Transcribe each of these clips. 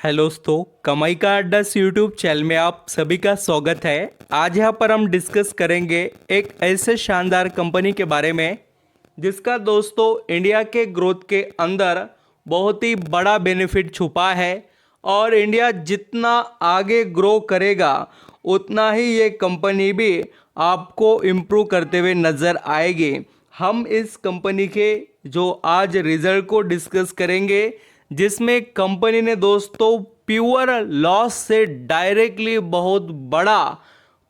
Hello दोस्तों, कमाई का अड्डा यूट्यूब चैनल में आप सभी का स्वागत है। आज यहाँ पर हम डिस्कस करेंगे एक ऐसे शानदार कंपनी के बारे में जिसका दोस्तों इंडिया के ग्रोथ के अंदर बहुत ही बड़ा बेनिफिट छुपा है। और इंडिया जितना आगे ग्रो करेगा उतना ही ये कंपनी भी आपको इम्प्रूव करते हुए नज़र आएगी। हम इस कंपनी के जो आज रिजल्ट को डिस्कस करेंगे, जिसमें कंपनी ने दोस्तों प्योर लॉस से डायरेक्टली बहुत बड़ा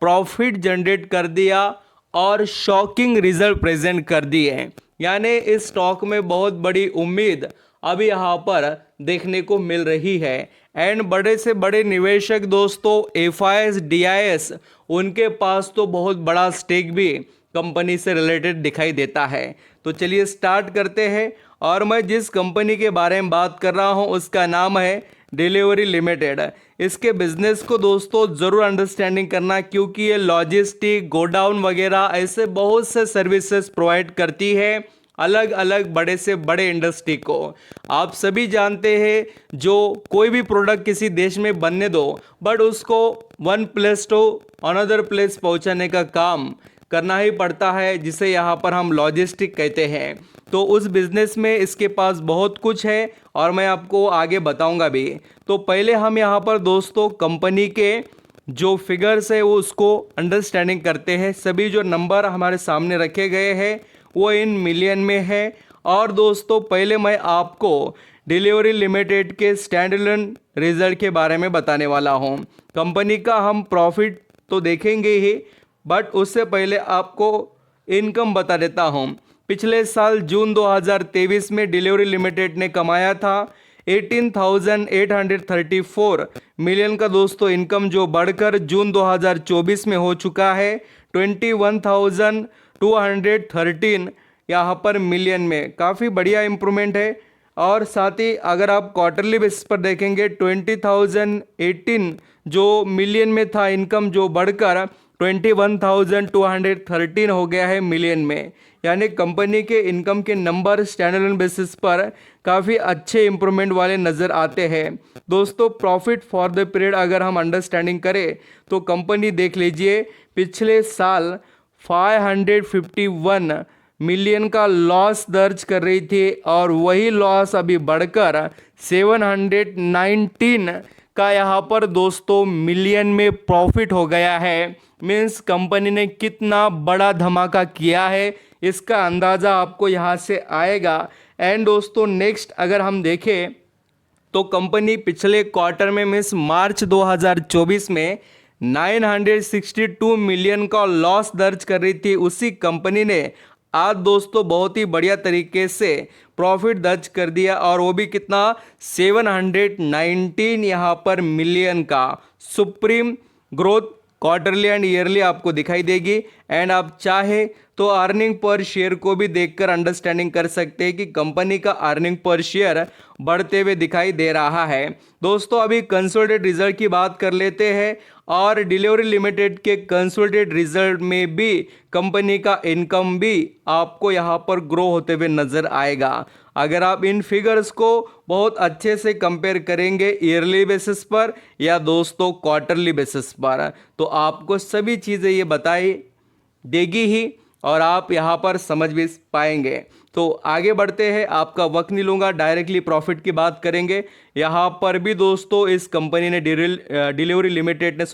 प्रॉफिट जनरेट कर दिया और शॉकिंग रिजल्ट प्रेजेंट कर दिए। यानी इस स्टॉक में बहुत बड़ी उम्मीद अभी यहाँ पर देखने को मिल रही है। एंड बड़े से बड़े निवेशक दोस्तों एफआईएस डीआईएस उनके पास तो बहुत बड़ा स्टेक भी कंपनी से रिलेटेड दिखाई देता है। तो चलिए स्टार्ट करते हैं। और मैं जिस कंपनी के बारे में बात कर रहा हूं उसका नाम है डिलीवरी लिमिटेड। इसके बिजनेस को दोस्तों ज़रूर अंडरस्टैंडिंग करना, क्योंकि ये लॉजिस्टिक गोडाउन वगैरह ऐसे बहुत से सर्विसेज प्रोवाइड करती है अलग अलग बड़े से बड़े इंडस्ट्री को। आप सभी जानते हैं जो कोई भी प्रोडक्ट किसी देश में बनने दो, बट उसको one place to another place पहुंचाने का काम करना ही पड़ता है, जिसे यहाँ पर हम लॉजिस्टिक कहते हैं। तो उस बिज़नेस में इसके पास बहुत कुछ है और मैं आपको आगे बताऊंगा भी। तो पहले हम यहाँ पर दोस्तों कंपनी के जो फिगर्स है वो उसको अंडरस्टैंडिंग करते हैं। सभी जो नंबर हमारे सामने रखे गए हैं वो इन मिलियन में है। और दोस्तों पहले मैं आपको डिलीवरी लिमिटेड के स्टैंड अलोन रिजल्ट के बारे में बताने वाला हूँ। कंपनी का हम प्रॉफिट तो देखेंगे ही, बट उससे पहले आपको इनकम बता देता हूँ। पिछले साल जून 2023 में डिलीवरी लिमिटेड ने कमाया था 18,834 मिलियन का दोस्तों इनकम, जो बढ़कर जून 2024 में हो चुका है 21,213 यहाँ पर मिलियन में। काफ़ी बढ़िया इम्प्रूवमेंट है। और साथ ही अगर आप क्वार्टरली बेसिस पर देखेंगे 20,018 जो मिलियन में था इनकम, जो बढ़कर 21,213 हो गया है मिलियन में। यानी कंपनी के इनकम के नंबर स्टैंड अलोन बेसिस पर काफ़ी अच्छे इंप्रूवमेंट वाले नज़र आते हैं। दोस्तों प्रॉफिट फॉर द पीरियड अगर हम अंडरस्टैंडिंग करें तो कंपनी देख लीजिए पिछले साल 551 मिलियन का लॉस दर्ज कर रही थी और वही लॉस अभी बढ़कर 719 का यहाँ पर दोस्तों मिलियन में प्रॉफिट हो गया है। मीन्स कंपनी ने कितना बड़ा धमाका किया है इसका अंदाज़ा आपको यहाँ से आएगा। एंड दोस्तों नेक्स्ट अगर हम देखें तो कंपनी पिछले क्वार्टर में मीन्स मार्च 2024 में 962 मिलियन का लॉस दर्ज कर रही थी। उसी कंपनी ने आज दोस्तों बहुत ही बढ़िया तरीके से प्रॉफिट दर्ज कर दिया, और वो भी कितना 719 यहाँ पर मिलियन का। Supreme growth quarterly and yearly आपको दिखाई देगी। एंड आप चाहे तो अर्निंग पर शेयर को भी देखकर अंडरस्टैंडिंग कर सकते हैं कि कंपनी का अर्निंग पर शेयर बढ़ते हुए दिखाई दे रहा है। दोस्तों अभी कंसोलिडेटेड रिजल्ट की बात कर लेते हैं। और डिलीवरी लिमिटेड के कंसोलिडेटेड रिजल्ट में भी कंपनी का इनकम भी आपको यहाँ पर ग्रो होते हुए नजर आएगा। अगर आप इन फिगर्स को बहुत अच्छे से कंपेयर करेंगे ईयरली बेसिस पर या दोस्तों क्वार्टरली बेसिस पर, तो आपको सभी चीज़ें ये बताई देगी ही और आप यहाँ पर समझ भी पाएंगे। तो आगे बढ़ते हैं, आपका वक्त नहीं लूँगा, डायरेक्टली प्रॉफिट की बात करेंगे। यहाँ पर भी दोस्तों इस कंपनी ने डिलीवरी लिमिटेड ने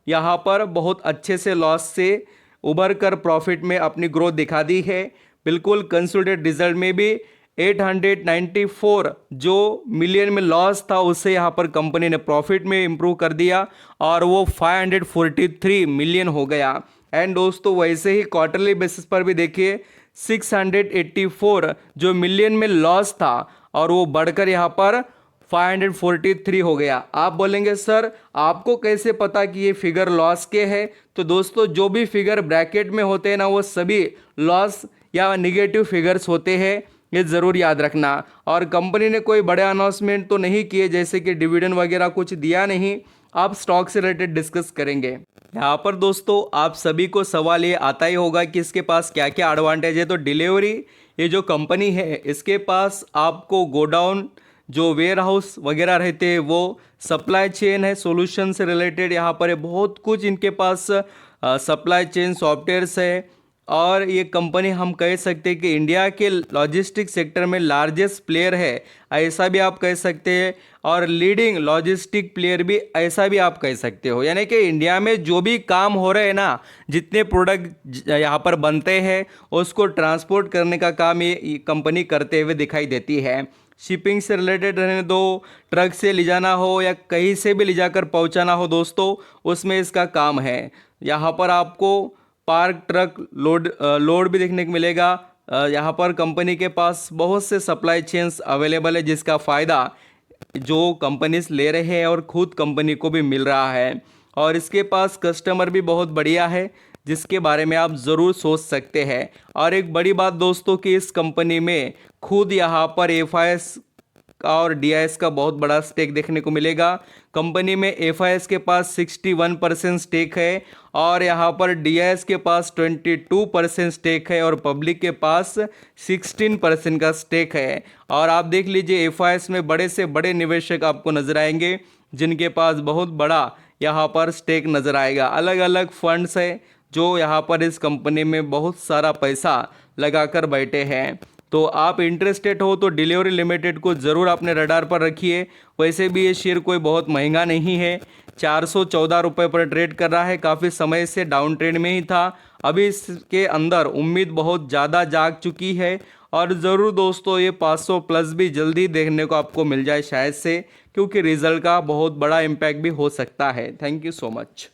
यहाँ पर बहुत अच्छे से लॉस से उभर कर प्रॉफिट में अपनी ग्रोथ दिखा दी है। बिल्कुल कंसोलिडेटेड रिजल्ट में भी 894 जो मिलियन में लॉस था उससे यहाँ पर कंपनी ने प्रॉफिट में इंप्रूव कर दिया और वो 543 मिलियन हो गया। एंड दोस्तों वैसे ही क्वार्टरली बेसिस पर भी देखिए 684 जो मिलियन में लॉस था और वो बढ़कर यहाँ पर 543 हो गया। आप बोलेंगे सर आपको कैसे पता कि ये फिगर लॉस के है? तो दोस्तों जो भी फिगर ब्रैकेट में होते हैं ना वो सभी लॉस या निगेटिव फिगर्स होते हैं, ये ज़रूर याद रखना। और कंपनी ने कोई बड़े अनाउंसमेंट तो नहीं किए, जैसे कि डिविडेंड वगैरह कुछ दिया नहीं। आप स्टॉक से रिलेटेड डिस्कस करेंगे। यहाँ पर दोस्तों आप सभी को सवाल ये आता ही होगा कि इसके पास क्या क्या एडवांटेज है। तो डिलीवरी ये जो कंपनी है इसके पास आपको गोडाउन जो वेयर हाउस वगैरह रहते हैं वो सप्लाई चेन है सॉल्यूशन से रिलेटेड, यहाँ पर है बहुत कुछ इनके पास सप्लाई चेन सॉफ्टवेयर्स है। और ये कंपनी हम कह सकते हैं कि इंडिया के लॉजिस्टिक सेक्टर में लार्जेस्ट प्लेयर है, ऐसा भी आप कह सकते हैं। और लीडिंग लॉजिस्टिक प्लेयर भी, ऐसा भी आप कह सकते हो। यानी कि इंडिया में जो भी काम हो रहे हैं ना, जितने प्रोडक्ट यहाँ पर बनते हैं उसको ट्रांसपोर्ट करने का काम ये कंपनी करते हुए दिखाई देती है। शिपिंग से रिलेटेड रहने दो, ट्रक से ले जाना हो या कहीं से भी ले जाकर पहुँचाना हो दोस्तों, उसमें इसका काम है। यहाँ पर आपको पार्क ट्रक लोड भी देखने को मिलेगा। यहाँ पर कंपनी के पास बहुत से सप्लाई चेन्स अवेलेबल है, जिसका फ़ायदा जो कंपनीज ले रहे हैं और खुद कंपनी को भी मिल रहा है। और इसके पास कस्टमर भी बहुत बढ़िया है, जिसके बारे में आप ज़रूर सोच सकते हैं। और एक बड़ी बात दोस्तों कि इस कंपनी में खुद यहाँ पर एफआईएस और डीआईएस का बहुत बड़ा स्टेक देखने को मिलेगा। कंपनी में एफआईएस के पास 61% स्टेक है और यहाँ पर डीआईएस के पास 22% स्टेक है और पब्लिक के पास 16% का स्टेक है। और आप देख लीजिए एफआईएस में बड़े से बड़े निवेशक आपको नजर आएंगे, जिनके पास बहुत बड़ा यहाँ पर स्टेक नजर आएगा। अलग अलग फंड्स है जो यहाँ पर इस कंपनी में बहुत सारा पैसा लगाकर बैठे हैं। तो आप इंटरेस्टेड हो तो डिलीवरी लिमिटेड को ज़रूर अपने रडार पर रखिए। वैसे भी ये शेयर कोई बहुत महंगा नहीं है, 414 रुपये पर ट्रेड कर रहा है। काफ़ी समय से डाउन ट्रेंड में ही था, अभी इसके अंदर उम्मीद बहुत ज़्यादा जाग चुकी है। और ज़रूर दोस्तों ये 500 प्लस भी जल्दी देखने को आपको मिल जाए शायद से, क्योंकि रिजल्ट का बहुत बड़ा इम्पैक्ट भी हो सकता है। Thank you so much.